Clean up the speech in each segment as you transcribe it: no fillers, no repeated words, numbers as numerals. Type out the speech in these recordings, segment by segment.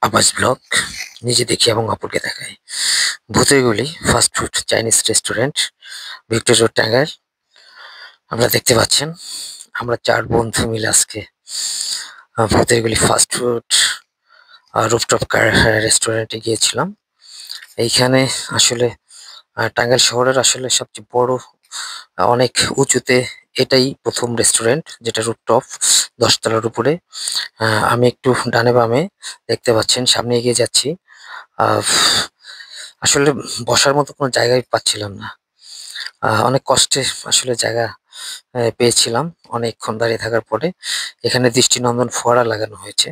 আবাস ব্লগ নিজে দেখি এবং অপরকে দেখাই। ভূতের গলি fast food Chinese restaurant, Victoria road, Tangail. আপনারা দেখতে পাচ্ছেন আমরা 4 বন্ধু মিলে আজকে ভূতের গলি ফাস্ট ফুড রুফটপ রেস্টুরেন্টে গিয়েছিলাম। এইখানে আসলে টাঙ্গাইল শহরের আসলে সবচেয়ে বড় অনেক উঁচুতে এটাই ১ম রেস্টুরেন্ট যেটা রুফটপ ১০ তলার উপরে। আমি একটু ডানে বামে দেখতে পাচ্ছেন, সামনে এগিয়ে যাচ্ছি। আহ আসলে বসার মতো কোনো জায়গাই পাচ্ছিলাম না। অনেক কষ্টে আসলে জায়গা পেয়েছিলাম অনেকক্ষণ দাঁড়িয়ে থাকার পরে। এখানে দৃষ্টিনন্দন ফোয়ারা লাগানো হয়েছে।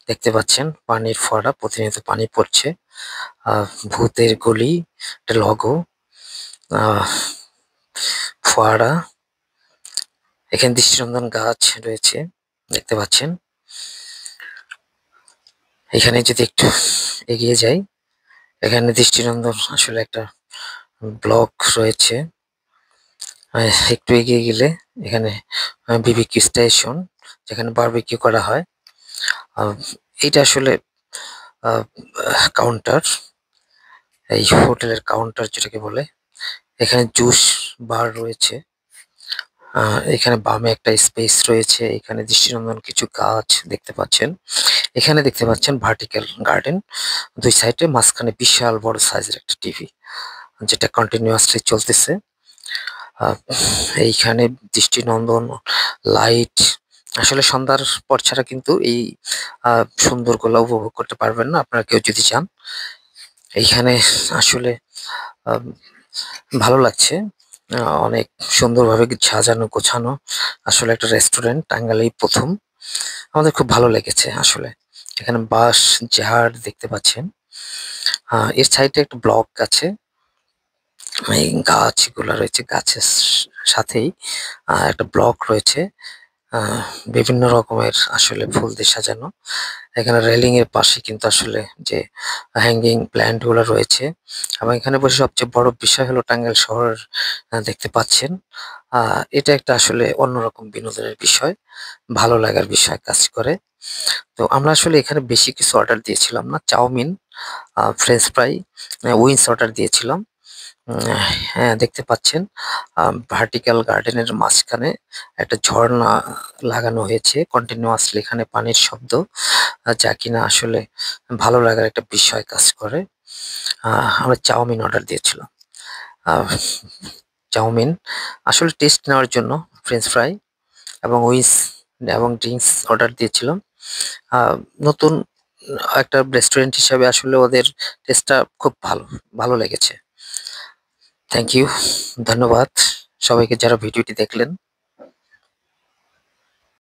দেখতে পাচ্ছেন পানির ফোয়ারা, প্রতিনিয়ত পানি পড়ছে। ভূতের গলি একটা লোগো, আহ ফোয়ারা, এখানে দৃষ্টিনন্দন গাছ রয়েছে দেখতে পাচ্ছেন। এখানে যদি একটু এগিয়ে যাই, এখানে দৃষ্টিনন্দন আসলে একটা ব্লক রয়েছে। একটু এগিয়ে গেলে এখানে বিবিকিউ স্টেশন, যেখানে বারবিকিউ করা হয়। আহ, এইটা আসলে কাউন্টার, এই হোটেলের কাউন্টার যেটাকে বলে। এখানে জুস বার রয়েছে। এখানে বামে একটা স্পেস রয়েছে, এখানে দৃষ্টিনন্দন কিছু গাছ দেখতে পাচ্ছেন। এখানে দেখতে পাচ্ছেন ভার্টিক্যাল গার্ডেন, দুই সাইডে, মাঝখানে বিশাল বড় সাইজের একটা টিভি যেটা কন্টিনিউয়াসলি চলতেছে। আহ, এইখানে দৃষ্টিনন্দন লাইট, আসলে সন্ধ্যার পর ছাড়া কিন্তু এই সুন্দরগুলো উপভোগ করতে পারবেন না আপনারা কেউ যদি চান। এইখানে আসলে আহ, ভালো লাগছে। অনেক সুন্দরভাবে সাজানো গোছানো আসলে একটা রেস্টুরেন্ট টাঙ্গাইলেই ১ম। আমাদের খুব ভালো লেগেছে আসলে। এখানে বাঁশ ঝাড় দেখতে পাচ্ছেন। এর সাইডে একটা ব্লক আছে, এই গাছগুলা রয়েছে, গাছের সাথেই একটা ব্লক রয়েছে। আহ বিভিন্ন রকমের আসলে ফুল দিয়ে সাজানো। এখানে রেলিং এর পাশে কিন্তু আসলে যে হ্যাঙ্গিং প্ল্যান্ট গুলো রয়েছে। এবং এখানে বসে সবচেয়ে বড় বিষয় হলো টাঙ্গাইল শহর দেখতে পাচ্ছেন। এটা একটা আসলে অন্যরকম বিনোদনের বিষয়, ভালো লাগার বিষয় কাজ করে। তো আমরা আসলে এখানে বেশি কিছু অর্ডার দিয়েছিলাম না, chowmein, french fry, wings order দিয়েছিলাম। উম, হ্যাঁ, দেখতে পাচ্ছেন ভার্টিক্যাল গার্ডেনের মাঝখানে একটা ঝর্ণা লাগানো হয়েছে কন্টিনিউয়াসলি, এখানে পানির শব্দ, যা কিনা আসলে ভালো লাগার একটা বিষয় কাজ করে। আমরা চাউমিন অর্ডার দিয়েছিলাম। আহ, চাউমিন আসলে টেস্ট নেওয়ার জন্য, ফ্রেঞ্চ ফ্রাই এবং উইংস এবং ড্রিঙ্কস অর্ডার দিয়েছিলাম। আহ, নতুন একটা রেস্টুরেন্ট হিসাবে আসলে ওদের টেস্টটা খুব ভালো, ভালো লেগেছে। থ্যাংক ইউ, ধন্যবাদ সবাইকে যারা ভিডিওটি দেখলেন।